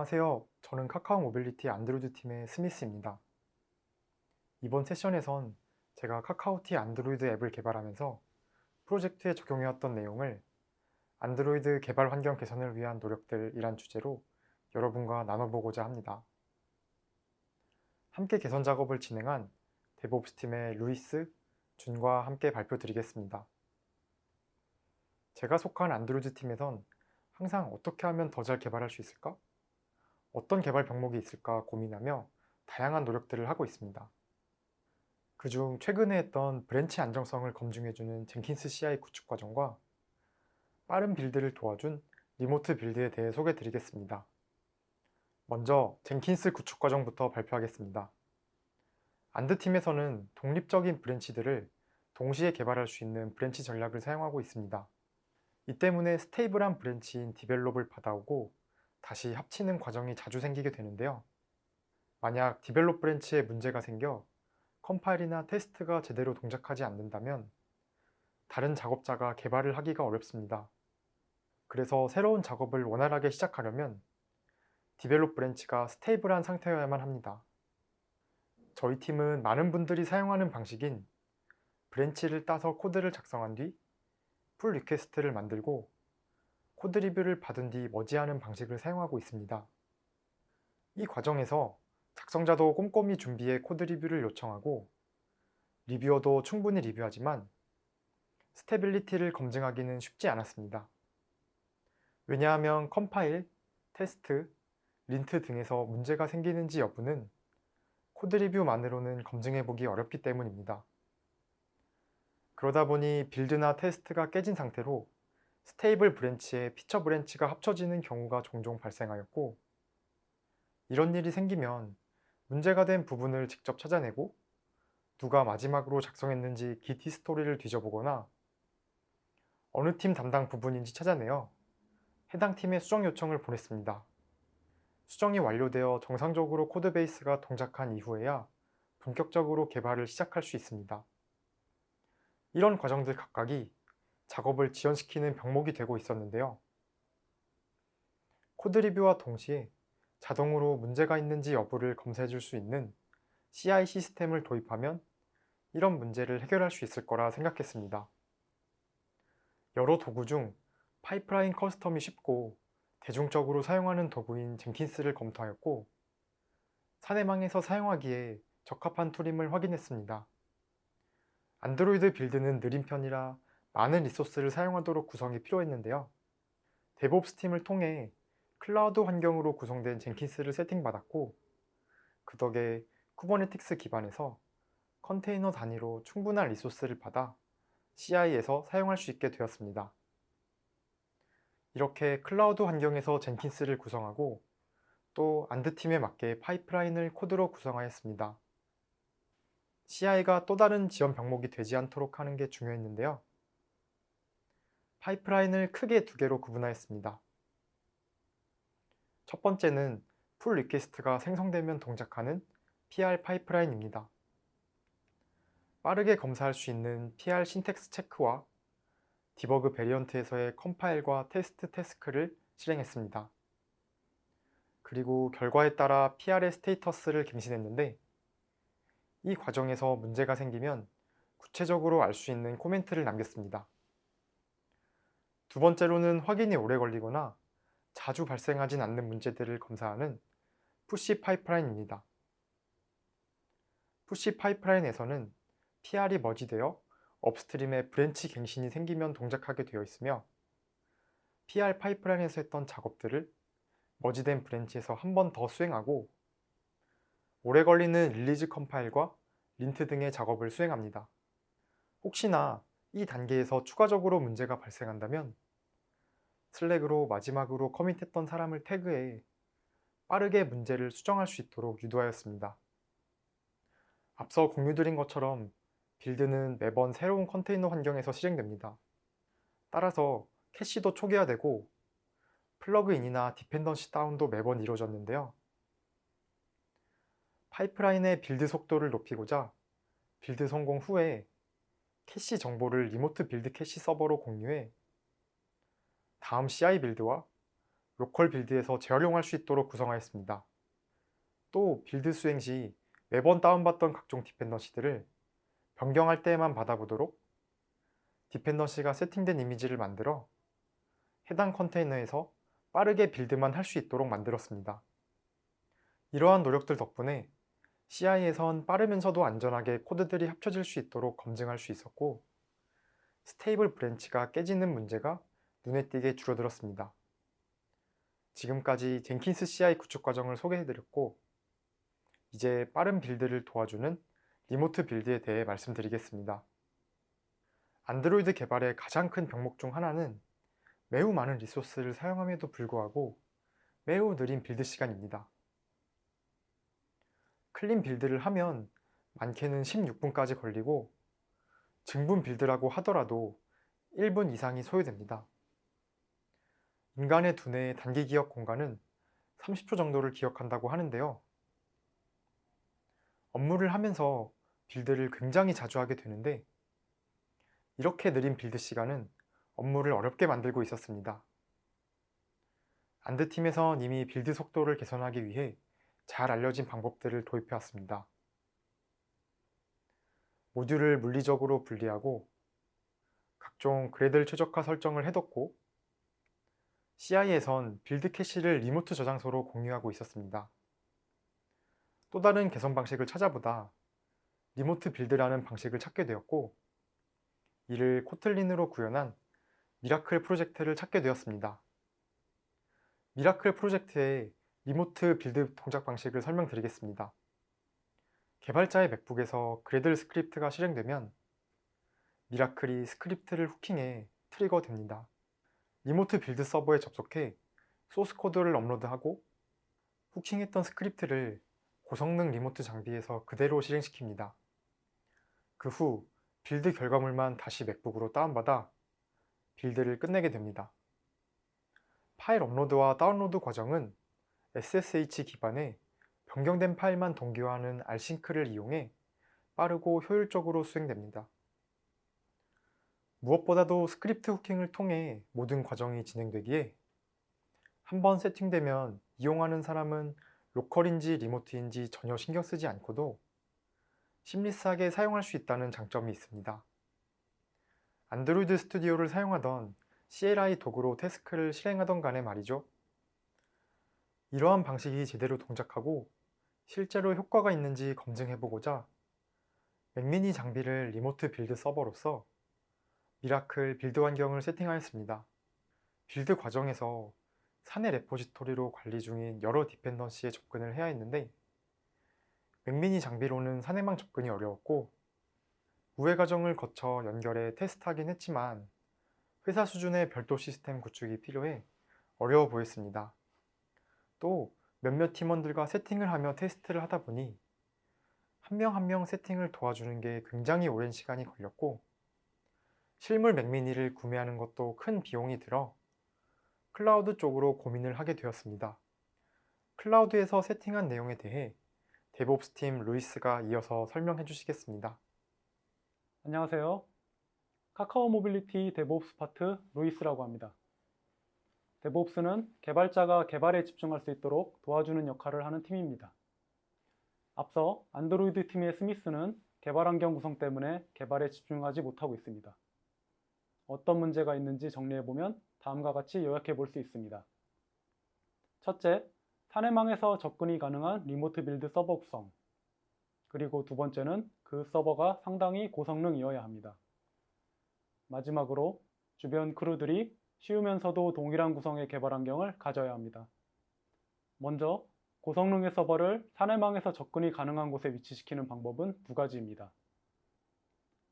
안녕하세요. 저는 카카오 모빌리티 안드로이드 팀의 스미스입니다. 이번 세션에선 제가 카카오티 안드로이드 앱을 개발하면서 프로젝트에 적용해왔던 내용을 안드로이드 개발 환경 개선을 위한 노력들이란 주제로 여러분과 나눠보고자 합니다. 함께 개선 작업을 진행한 데브옵스 팀의 루이스, 준과 함께 발표드리겠습니다. 제가 속한 안드로이드 팀에선 항상 어떻게 하면 더 잘 개발할 수 있을까? 어떤 개발 병목이 있을까 고민하며 다양한 노력들을 하고 있습니다. 그중 최근에 했던 브랜치 안정성을 검증해주는 젠킨스 CI 구축 과정과 빠른 빌드를 도와준 리모트 빌드에 대해 소개드리겠습니다. 먼저 젠킨스 구축 과정부터 발표하겠습니다. 안드팀에서는 독립적인 브랜치들을 동시에 개발할 수 있는 브랜치 전략을 사용하고 있습니다. 이 때문에 스테이블한 브랜치인 디벨롭을 받아오고 다시 합치는 과정이 자주 생기게 되는데요. 만약 디벨롭 브랜치에 문제가 생겨 컴파일이나 테스트가 제대로 동작하지 않는다면 다른 작업자가 개발을 하기가 어렵습니다. 그래서 새로운 작업을 원활하게 시작하려면 디벨롭 브랜치가 스테이블한 상태여야만 합니다. 저희 팀은 많은 분들이 사용하는 방식인 브랜치를 따서 코드를 작성한 뒤 풀 리퀘스트를 만들고 코드 리뷰를 받은 뒤 머지하는 방식을 사용하고 있습니다. 이 과정에서 작성자도 꼼꼼히 준비해 코드 리뷰를 요청하고 리뷰어도 충분히 리뷰하지만 스테빌리티를 검증하기는 쉽지 않았습니다. 왜냐하면 컴파일, 테스트, 린트 등에서 문제가 생기는지 여부는 코드 리뷰만으로는 검증해보기 어렵기 때문입니다. 그러다 보니 빌드나 테스트가 깨진 상태로 스테이블 브랜치에 피처 브랜치가 합쳐지는 경우가 종종 발생하였고, 이런 일이 생기면 문제가 된 부분을 직접 찾아내고 누가 마지막으로 작성했는지 git 히스토리를 뒤져보거나 어느 팀 담당 부분인지 찾아내어 해당 팀에 수정 요청을 보냈습니다. 수정이 완료되어 정상적으로 코드베이스가 동작한 이후에야 본격적으로 개발을 시작할 수 있습니다. 이런 과정들 각각이 작업을 지연시키는 병목이 되고 있었는데요. 코드 리뷰와 동시에 자동으로 문제가 있는지 여부를 검사해 줄 수 있는 CI 시스템을 도입하면 이런 문제를 해결할 수 있을 거라 생각했습니다. 여러 도구 중 파이프라인 커스텀이 쉽고 대중적으로 사용하는 도구인 젠킨스를 검토하였고, 사내망에서 사용하기에 적합한 툴임을 확인했습니다. 안드로이드 빌드는 느린 편이라 많은 리소스를 사용하도록 구성이 필요했는데요. 데브옵스 팀을 통해 클라우드 환경으로 구성된 젠킨스를 세팅받았고, 그 덕에 쿠버네티스 기반에서 컨테이너 단위로 충분한 리소스를 받아 CI에서 사용할 수 있게 되었습니다. 이렇게 클라우드 환경에서 젠킨스를 구성하고 또 안드팀에 맞게 파이프라인을 코드로 구성하였습니다. CI가 또 다른 지원 병목이 되지 않도록 하는 게 중요했는데요. 파이프라인을 크게 두 개로 구분하였습니다. 첫 번째는 풀 리퀘스트가 생성되면 동작하는 PR 파이프라인입니다. 빠르게 검사할 수 있는 PR 신텍스 체크와 디버그 베리언트에서의 컴파일과 테스트 태스크를 실행했습니다. 그리고 결과에 따라 PR의 스테이터스를 갱신했는데, 이 과정에서 문제가 생기면 구체적으로 알 수 있는 코멘트를 남겼습니다. 두 번째로는 확인이 오래 걸리거나 자주 발생하진 않는 문제들을 검사하는 푸시 파이프라인입니다. 푸시 파이프라인에서는 PR이 머지되어 업스트림에 브랜치 갱신이 생기면 동작하게 되어 있으며, PR 파이프라인에서 했던 작업들을 머지된 브랜치에서 한 번 더 수행하고 오래 걸리는 릴리즈 컴파일과 린트 등의 작업을 수행합니다. 혹시나 이 단계에서 추가적으로 문제가 발생한다면 슬랙으로 마지막으로 커밋했던 사람을 태그해 빠르게 문제를 수정할 수 있도록 유도하였습니다. 앞서 공유드린 것처럼 빌드는 매번 새로운 컨테이너 환경에서 실행됩니다. 따라서 캐시도 초기화되고 플러그인이나 디펜던시 다운도 매번 이루어졌는데요. 파이프라인의 빌드 속도를 높이고자 빌드 성공 후에 캐시 정보를 리모트 빌드 캐시 서버로 공유해 다음 CI 빌드와 로컬 빌드에서 재활용할 수 있도록 구성하였습니다. 또 빌드 수행 시 매번 다운받던 각종 디펜던시들을 변경할 때에만 받아보도록 디펜던시가 세팅된 이미지를 만들어 해당 컨테이너에서 빠르게 빌드만 할 수 있도록 만들었습니다. 이러한 노력들 덕분에 CI에선 빠르면서도 안전하게 코드들이 합쳐질 수 있도록 검증할 수 있었고, 스테이블 브랜치가 깨지는 문제가 눈에 띄게 줄어들었습니다. 지금까지 젠킨스 CI 구축 과정을 소개해드렸고, 이제 빠른 빌드를 도와주는 리모트 빌드에 대해 말씀드리겠습니다. 안드로이드 개발의 가장 큰 병목 중 하나는 매우 많은 리소스를 사용함에도 불구하고 매우 느린 빌드 시간입니다. 클린 빌드를 하면 많게는 16분까지 걸리고, 증분 빌드라고 하더라도 1분 이상이 소요됩니다. 인간의 두뇌의 단기 기억 공간은 30초 정도를 기억한다고 하는데요. 업무를 하면서 빌드를 굉장히 자주 하게 되는데, 이렇게 느린 빌드 시간은 업무를 어렵게 만들고 있었습니다. 안드팀에선 이미 빌드 속도를 개선하기 위해 잘 알려진 방법들을 도입해 왔습니다. 모듈을 물리적으로 분리하고 각종 그래들 최적화 설정을 해뒀고, CI에선 빌드 캐시를 리모트 저장소로 공유하고 있었습니다. 또 다른 개선 방식을 찾아보다 리모트 빌드라는 방식을 찾게 되었고, 이를 코틀린으로 구현한 미라클 프로젝트를 찾게 되었습니다. 미라클 프로젝트의 리모트 빌드 동작 방식을 설명드리겠습니다. 개발자의 맥북에서 그래들 스크립트가 실행되면 미라클이 스크립트를 후킹해 트리거 됩니다. 리모트 빌드 서버에 접속해 소스 코드를 업로드하고 후킹했던 스크립트를 고성능 리모트 장비에서 그대로 실행시킵니다. 그 후 빌드 결과물만 다시 맥북으로 다운받아 빌드를 끝내게 됩니다. 파일 업로드와 다운로드 과정은 SSH 기반의 변경된 파일만 동기화하는 rsync를 이용해 빠르고 효율적으로 수행됩니다. 무엇보다도 스크립트 후킹을 통해 모든 과정이 진행되기에 한번 세팅되면 이용하는 사람은 로컬인지 리모트인지 전혀 신경 쓰지 않고도 심리스하게 사용할 수 있다는 장점이 있습니다. 안드로이드 스튜디오를 사용하던 CLI 도구로 태스크를 실행하던 간에 말이죠. 이러한 방식이 제대로 동작하고 실제로 효과가 있는지 검증해보고자 맥미니 장비를 리모트 빌드 서버로서 미라클 빌드 환경을 세팅하였습니다. 빌드 과정에서 사내 레포지토리로 관리 중인 여러 디펜던시에 접근을 해야 했는데, 맥미니 장비로는 사내망 접근이 어려웠고 우회 과정을 거쳐 연결해 테스트하긴 했지만 회사 수준의 별도 시스템 구축이 필요해 어려워 보였습니다. 또 몇몇 팀원들과 세팅을 하며 테스트를 하다 보니 한 명 한 명 세팅을 도와주는 게 굉장히 오랜 시간이 걸렸고, 실물 맥미니를 구매하는 것도 큰 비용이 들어 클라우드 쪽으로 고민을 하게 되었습니다. 클라우드에서 세팅한 내용에 대해 데브옵스 팀 루이스가 이어서 설명해 주시겠습니다. 안녕하세요. 카카오 모빌리티 데브옵스 파트 루이스라고 합니다. 데브옵스는 개발자가 개발에 집중할 수 있도록 도와주는 역할을 하는 팀입니다. 앞서 안드로이드 팀의 스미스는 개발 환경 구성 때문에 개발에 집중하지 못하고 있습니다. 어떤 문제가 있는지 정리해보면 다음과 같이 요약해 볼 수 있습니다. 첫째, 사내망에서 접근이 가능한 리모트 빌드 서버 구성. 그리고 두 번째는 그 서버가 상당히 고성능이어야 합니다. 마지막으로 주변 크루들이 쉬우면서도 동일한 구성의 개발 환경을 가져야 합니다. 먼저 고성능의 서버를 사내망에서 접근이 가능한 곳에 위치시키는 방법은 두 가지입니다.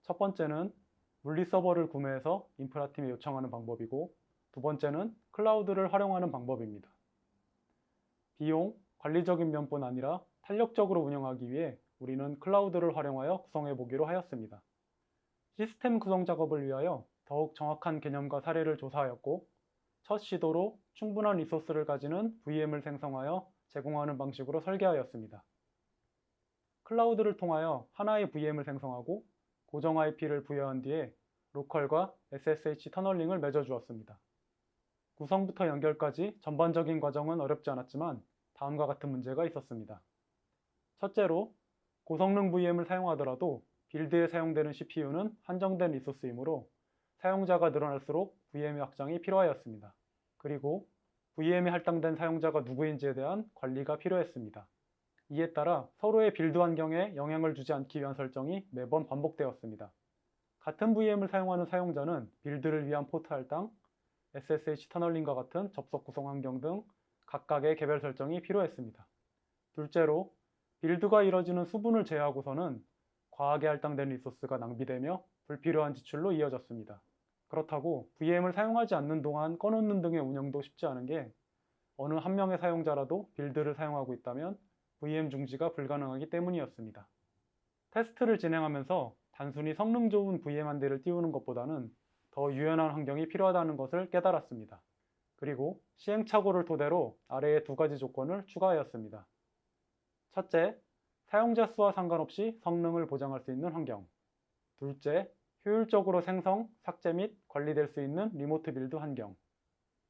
첫 번째는 물리 서버를 구매해서 인프라팀에 요청하는 방법이고, 두 번째는 클라우드를 활용하는 방법입니다. 비용, 관리적인 면뿐 아니라 탄력적으로 운영하기 위해 우리는 클라우드를 활용하여 구성해 보기로 하였습니다. 시스템 구성 작업을 위하여 더욱 정확한 개념과 사례를 조사하였고, 첫 시도로 충분한 리소스를 가지는 VM을 생성하여 제공하는 방식으로 설계하였습니다. 클라우드를 통하여 하나의 VM을 생성하고 고정 IP를 부여한 뒤에 로컬과 SSH 터널링을 맺어 주었습니다. 구성부터 연결까지 전반적인 과정은 어렵지 않았지만 다음과 같은 문제가 있었습니다. 첫째로, 고성능 VM을 사용하더라도 빌드에 사용되는 CPU는 한정된 리소스이므로 사용자가 늘어날수록 VM의 확장이 필요하였습니다. 그리고 VM에 할당된 사용자가 누구인지에 대한 관리가 필요했습니다. 이에 따라 서로의 빌드 환경에 영향을 주지 않기 위한 설정이 매번 반복되었습니다. 같은 VM을 사용하는 사용자는 빌드를 위한 포트 할당, SSH 터널링과 같은 접속 구성 환경 등 각각의 개별 설정이 필요했습니다. 둘째로, 빌드가 이뤄지는 수분을 제외하고서는 과하게 할당된 리소스가 낭비되며 불필요한 지출로 이어졌습니다. 그렇다고 VM을 사용하지 않는 동안 꺼놓는 등의 운영도 쉽지 않은 게 어느 한 명의 사용자라도 빌드를 사용하고 있다면 VM 중지가 불가능하기 때문이었습니다. 테스트를 진행하면서 단순히 성능 좋은 VM 한 대를 띄우는 것보다는 더 유연한 환경이 필요하다는 것을 깨달았습니다. 그리고 시행착오를 토대로 아래의 두 가지 조건을 추가하였습니다. 첫째, 사용자 수와 상관없이 성능을 보장할 수 있는 환경. 둘째, 효율적으로 생성, 삭제 및 관리될 수 있는 리모트 빌드 환경.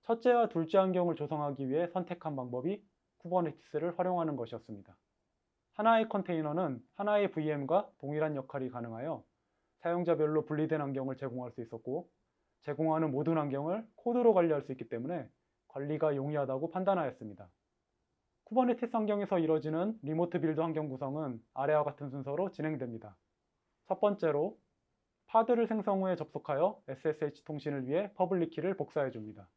첫째와 둘째 환경을 조성하기 위해 선택한 방법이 쿠버네티스를 활용하는 것이었습니다. 하나의 컨테이너는 하나의 VM과 동일한 역할이 가능하여 사용자별로 분리된 환경을 제공할 수 있었고, 제공하는 모든 환경을 코드로 관리할 수 있기 때문에 관리가 용이하다고 판단하였습니다. 쿠버네티스 환경에서 이루어지는 리모트 빌드 환경 구성은 아래와 같은 순서로 진행됩니다. 첫 번째로, 파드를 생성 후에 접속하여 SSH 통신을 위해 퍼블릭 키를 복사해 줍니다.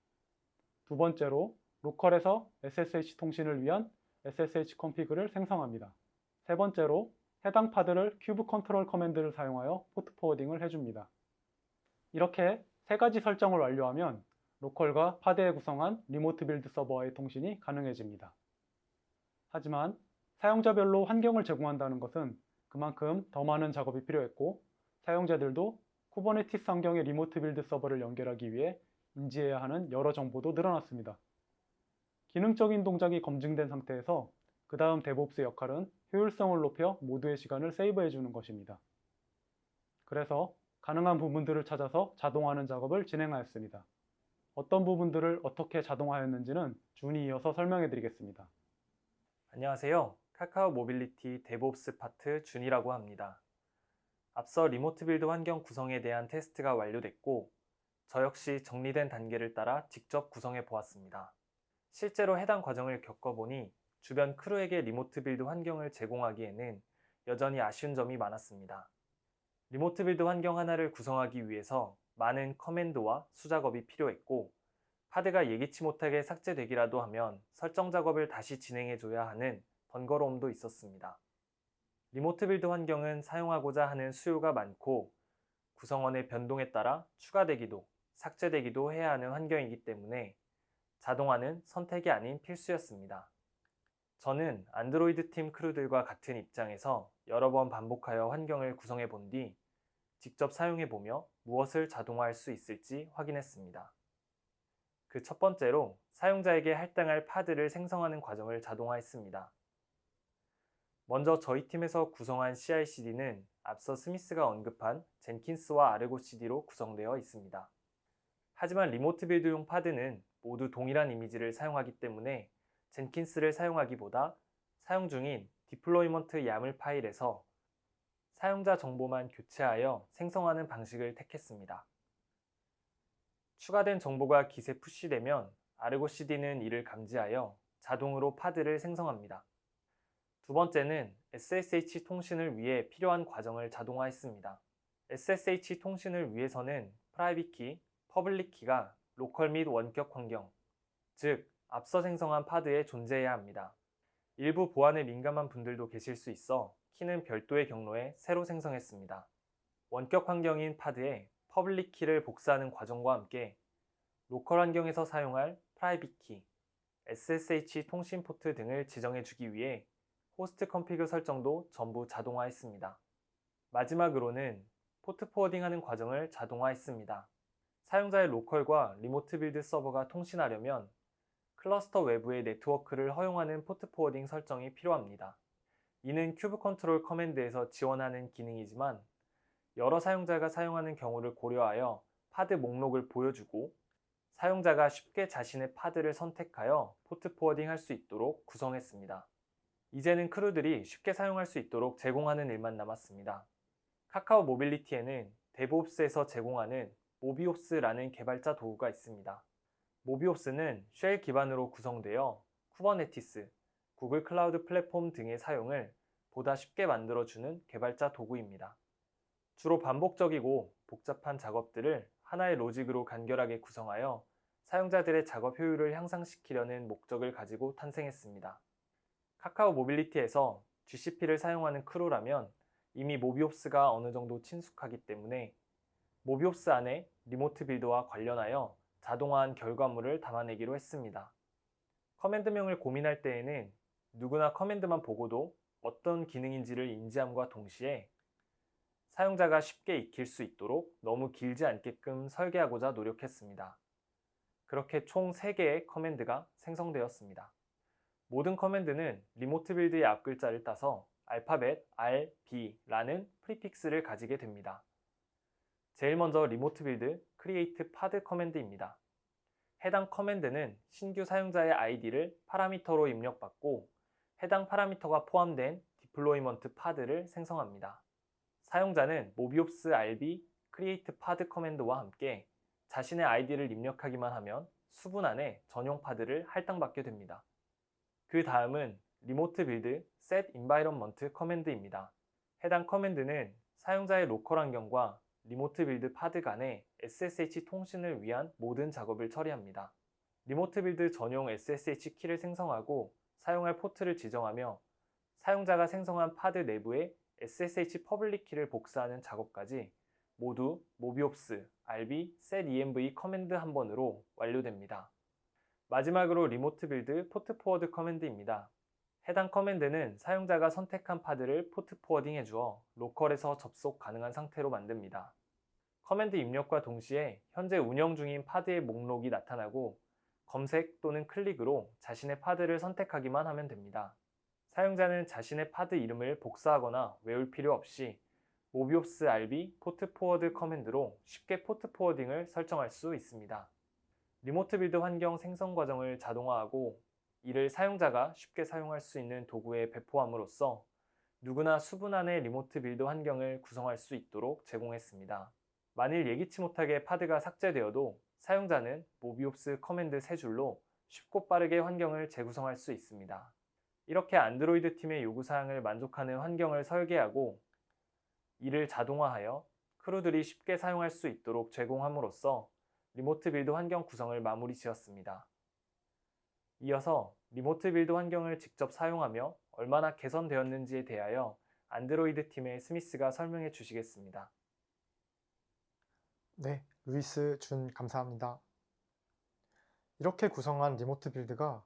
두 번째로, 로컬에서 SSH 통신을 위한 SSH 컨피그를 생성합니다. 세 번째로, 해당 파드를 큐브 컨트롤 커맨드를 사용하여 포트 포워딩을 해줍니다. 이렇게 세 가지 설정을 완료하면 로컬과 파드에 구성한 리모트 빌드 서버와의 통신이 가능해집니다. 하지만 사용자별로 환경을 제공한다는 것은 그만큼 더 많은 작업이 필요했고, 사용자들도 쿠버네티스 환경의 리모트 빌드 서버를 연결하기 위해 인지해야 하는 여러 정보도 늘어났습니다. 기능적인 동작이 검증된 상태에서 그 다음 데브옵스의 역할은 효율성을 높여 모두의 시간을 세이브해 주는 것입니다. 그래서 가능한 부분들을 찾아서 자동화하는 작업을 진행하였습니다. 어떤 부분들을 어떻게 자동화하였는지는 준이 이어서 설명해 드리겠습니다. 안녕하세요. 카카오 모빌리티 데브옵스 파트 준이라고 합니다. 앞서 리모트 빌드 환경 구성에 대한 테스트가 완료됐고, 저 역시 정리된 단계를 따라 직접 구성해 보았습니다. 실제로 해당 과정을 겪어보니 주변 크루에게 리모트 빌드 환경을 제공하기에는 여전히 아쉬운 점이 많았습니다. 리모트 빌드 환경 하나를 구성하기 위해서 많은 커맨드와 수작업이 필요했고, 파드가 예기치 못하게 삭제되기라도 하면 설정 작업을 다시 진행해줘야 하는 번거로움도 있었습니다. 리모트 빌드 환경은 사용하고자 하는 수요가 많고 구성원의 변동에 따라 추가되기도 삭제되기도 해야 하는 환경이기 때문에 자동화는 선택이 아닌 필수였습니다. 저는 안드로이드 팀 크루들과 같은 입장에서 여러 번 반복하여 환경을 구성해 본 뒤 직접 사용해 보며 무엇을 자동화할 수 있을지 확인했습니다. 그 첫 번째로 사용자에게 할당할 파드를 생성하는 과정을 자동화했습니다. 먼저 저희 팀에서 구성한 CI/CD는 앞서 스미스가 언급한 젠킨스와 아르고 CD로 구성되어 있습니다. 하지만 리모트 빌드용 파드는 모두 동일한 이미지를 사용하기 때문에 젠킨스를 사용하기보다 사용 중인 디플로이먼트 야물 파일에서 사용자 정보만 교체하여 생성하는 방식을 택했습니다. 추가된 정보가 깃에 푸시되면 아르고 CD는 이를 감지하여 자동으로 파드를 생성합니다. 두 번째는 SSH 통신을 위해 필요한 과정을 자동화했습니다. SSH 통신을 위해서는 프라이빗 키, 퍼블릭 키가 로컬 및 원격 환경, 즉 앞서 생성한 파드에 존재해야 합니다. 일부 보안에 민감한 분들도 계실 수 있어 키는 별도의 경로에 새로 생성했습니다. 원격 환경인 파드에 퍼블릭 키를 복사하는 과정과 함께 로컬 환경에서 사용할 프라이빗 키, SSH 통신 포트 등을 지정해 주기 위해 호스트 컨피그 설정도 전부 자동화했습니다. 마지막으로는 포트 포워딩하는 과정을 자동화했습니다. 사용자의 로컬과 리모트 빌드 서버가 통신하려면 클러스터 외부의 네트워크를 허용하는 포트 포워딩 설정이 필요합니다. 이는 큐브 컨트롤 커맨드에서 지원하는 기능이지만 여러 사용자가 사용하는 경우를 고려하여 파드 목록을 보여주고 사용자가 쉽게 자신의 파드를 선택하여 포트 포워딩할 수 있도록 구성했습니다. 이제는 크루들이 쉽게 사용할 수 있도록 제공하는 일만 남았습니다. 카카오 모빌리티에는 데브옵스에서 제공하는 모비옵스라는 개발자 도구가 있습니다. 모비옵스는 쉘 기반으로 구성되어 쿠버네티스, 구글 클라우드 플랫폼 등의 사용을 보다 쉽게 만들어주는 개발자 도구입니다. 주로 반복적이고 복잡한 작업들을 하나의 로직으로 간결하게 구성하여 사용자들의 작업 효율을 향상시키려는 목적을 가지고 탄생했습니다. 카카오 모빌리티에서 GCP를 사용하는 크루라면 이미 모비옵스가 어느 정도 친숙하기 때문에 모비옵스 안에 리모트 빌드와 관련하여 자동화한 결과물을 담아내기로 했습니다. 커맨드명을 고민할 때에는 누구나 커맨드만 보고도 어떤 기능인지를 인지함과 동시에 사용자가 쉽게 익힐 수 있도록 너무 길지 않게끔 설계하고자 노력했습니다. 그렇게 총 3개의 커맨드가 생성되었습니다. 모든 커맨드는 리모트 빌드의 앞글자를 따서 알파벳 R, B라는 프리픽스를 가지게 됩니다. 제일 먼저 리모트 빌드 create pod 커맨드입니다. 해당 커맨드는 신규 사용자의 아이디를 파라미터로 입력받고 해당 파라미터가 포함된 디플로이먼트 pod를 생성합니다. 사용자는 모비옵스 RB create pod 커맨드와 함께 자신의 아이디를 입력하기만 하면 수분 안에 전용 파드를 할당받게 됩니다. 그 다음은 리모트 빌드 set environment 커맨드입니다. 해당 커맨드는 사용자의 로컬 환경과 리모트 빌드 파드 간의 SSH 통신을 위한 모든 작업을 처리합니다. 리모트 빌드 전용 SSH 키를 생성하고 사용할 포트를 지정하며 사용자가 생성한 파드 내부에 SSH 퍼블릭 키를 복사하는 작업까지 모두 모비옵스 RB set env 커맨드 한 번으로 완료됩니다. 마지막으로 리모트 빌드 포트 포워드 커맨드입니다. 해당 커맨드는 사용자가 선택한 파드를 포트 포워딩 해주어 로컬에서 접속 가능한 상태로 만듭니다. 커맨드 입력과 동시에 현재 운영 중인 파드의 목록이 나타나고 검색 또는 클릭으로 자신의 파드를 선택하기만 하면 됩니다. 사용자는 자신의 파드 이름을 복사하거나 외울 필요 없이 모비옵스 RB 포트 포워드 커맨드로 쉽게 포트 포워딩을 설정할 수 있습니다. 리모트 빌드 환경 생성 과정을 자동화하고 이를 사용자가 쉽게 사용할 수 있는 도구에 배포함으로써 누구나 수분 안의 리모트 빌드 환경을 구성할 수 있도록 제공했습니다. 만일 예기치 못하게 파드가 삭제되어도 사용자는 모비옵스 커맨드 3줄로 쉽고 빠르게 환경을 재구성할 수 있습니다. 이렇게 안드로이드 팀의 요구사항을 만족하는 환경을 설계하고 이를 자동화하여 크루들이 쉽게 사용할 수 있도록 제공함으로써 리모트 빌드 환경 구성을 마무리 지었습니다. 이어서 리모트 빌드 환경을 직접 사용하며 얼마나 개선되었는지에 대하여 안드로이드 팀의 스미스가 설명해 주시겠습니다. 네, 루이스 준 감사합니다. 이렇게 구성한 리모트 빌드가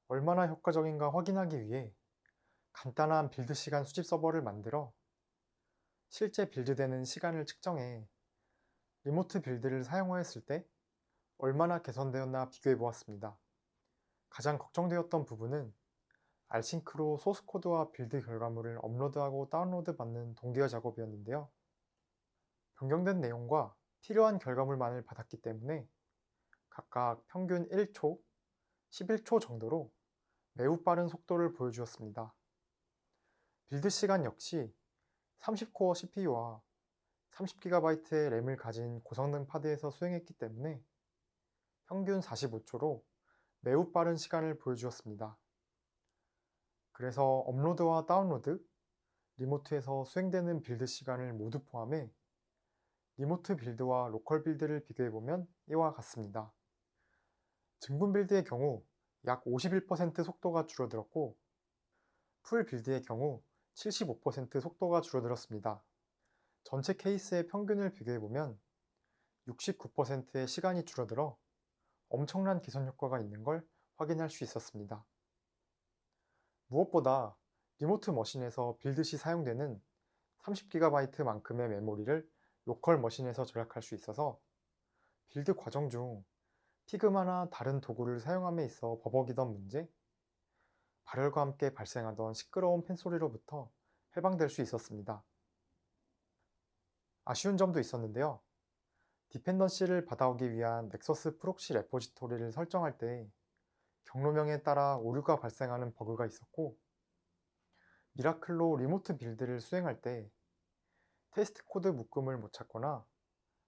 얼마나 효과적인가 확인하기 위해 간단한 빌드 시간 수집 서버를 만들어 실제 빌드되는 시간을 측정해 리모트 빌드를 사용하였을 때 얼마나 개선되었나 비교해 보았습니다. 가장 걱정되었던 부분은 알싱크로 소스 코드와 빌드 결과물을 업로드하고 다운로드 받는 동기화 작업이었는데요. 변경된 내용과 필요한 결과물만을 받았기 때문에 각각 평균 1초, 11초 정도로 매우 빠른 속도를 보여주었습니다. 빌드 시간 역시 30코어 CPU와 30GB의 램을 가진 고성능 파드에서 수행했기 때문에 평균 45초로 매우 빠른 시간을 보여주었습니다. 그래서 업로드와 다운로드, 리모트에서 수행되는 빌드 시간을 모두 포함해 리모트 빌드와 로컬 빌드를 비교해보면 이와 같습니다. 증분 빌드의 경우 약 51% 속도가 줄어들었고 풀 빌드의 경우 75% 속도가 줄어들었습니다. 전체 케이스의 평균을 비교해보면 69%의 시간이 줄어들어 엄청난 개선 효과가 있는 걸 확인할 수 있었습니다. 무엇보다 리모트 머신에서 빌드 시 사용되는 30GB만큼의 메모리를 로컬 머신에서 절약할 수 있어서 빌드 과정 중 피그마나 다른 도구를 사용함에 있어 버벅이던 문제, 발열과 함께 발생하던 시끄러운 팬소리로부터 해방될 수 있었습니다. 아쉬운 점도 있었는데요. 디펜던시를 받아오기 위한 넥서스 프록시 레포지토리를 설정할 때 경로명에 따라 오류가 발생하는 버그가 있었고, 미라클로 리모트 빌드를 수행할 때 테스트 코드 묶음을 못 찾거나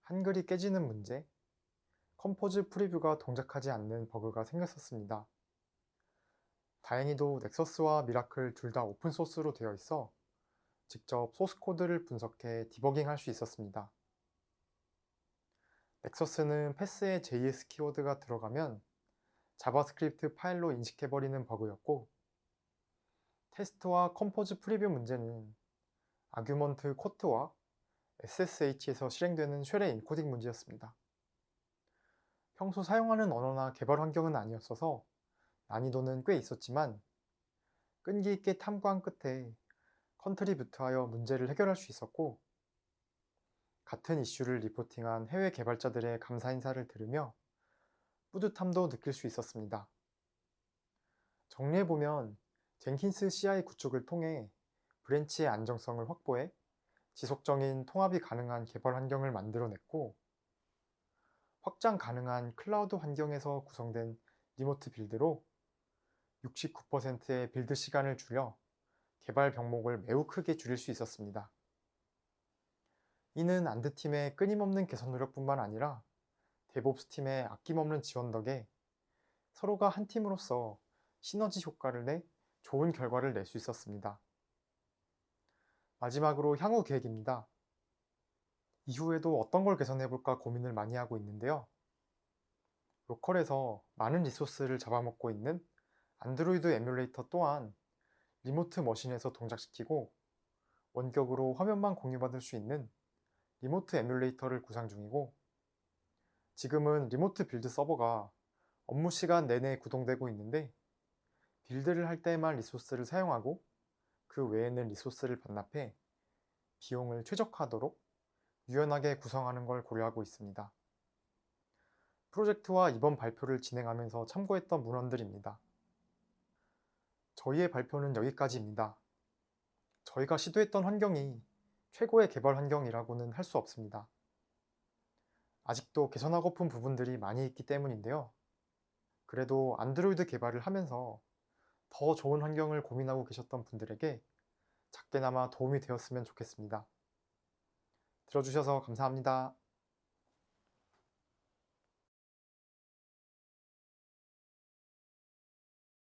한글이 깨지는 문제, 컴포즈 프리뷰가 동작하지 않는 버그가 생겼었습니다. 다행히도 넥서스와 미라클 둘 다 오픈소스로 되어 있어 직접 소스 코드를 분석해 디버깅할 수 있었습니다. 넥서스는 패스에 JS 키워드가 들어가면 자바스크립트 파일로 인식해버리는 버그였고, 테스트와 컴포즈 프리뷰 문제는 아규먼트 코트와 SSH에서 실행되는 쉘의 인코딩 문제였습니다. 평소 사용하는 언어나 개발 환경은 아니었어서 난이도는 꽤 있었지만, 끈기 있게 탐구한 끝에 컨트리뷰트하여 문제를 해결할 수 있었고, 같은 이슈를 리포팅한 해외 개발자들의 감사 인사를 들으며 뿌듯함도 느낄 수 있었습니다. 정리해보면 젠킨스 CI 구축을 통해 브랜치의 안정성을 확보해 지속적인 통합이 가능한 개발 환경을 만들어냈고, 확장 가능한 클라우드 환경에서 구성된 리모트 빌드로 69%의 빌드 시간을 줄여 개발 병목을 매우 크게 줄일 수 있었습니다. 이는 안드팀의 끊임없는 개선 노력뿐만 아니라 데브옵스 팀의 아낌없는 지원 덕에 서로가 한 팀으로서 시너지 효과를 내 좋은 결과를 낼 수 있었습니다. 마지막으로 향후 계획입니다. 이후에도 어떤 걸 개선해볼까 고민을 많이 하고 있는데요. 로컬에서 많은 리소스를 잡아먹고 있는 안드로이드 에뮬레이터 또한 리모트 머신에서 동작시키고 원격으로 화면만 공유받을 수 있는 리모트 에뮬레이터를 구상 중이고, 지금은 리모트 빌드 서버가 업무 시간 내내 구동되고 있는데 빌드를 할 때만 리소스를 사용하고 그 외에는 리소스를 반납해 비용을 최적화하도록 유연하게 구성하는 걸 고려하고 있습니다. 프로젝트와 이번 발표를 진행하면서 참고했던 문헌들입니다. 저희의 발표는 여기까지입니다. 저희가 시도했던 환경이 최고의 개발 환경이라고는 할 수 없습니다. 아직도 개선하고픈 부분들이 많이 있기 때문인데요. 그래도 안드로이드 개발을 하면서 더 좋은 환경을 고민하고 계셨던 분들에게 작게나마 도움이 되었으면 좋겠습니다. 들어주셔서 감사합니다.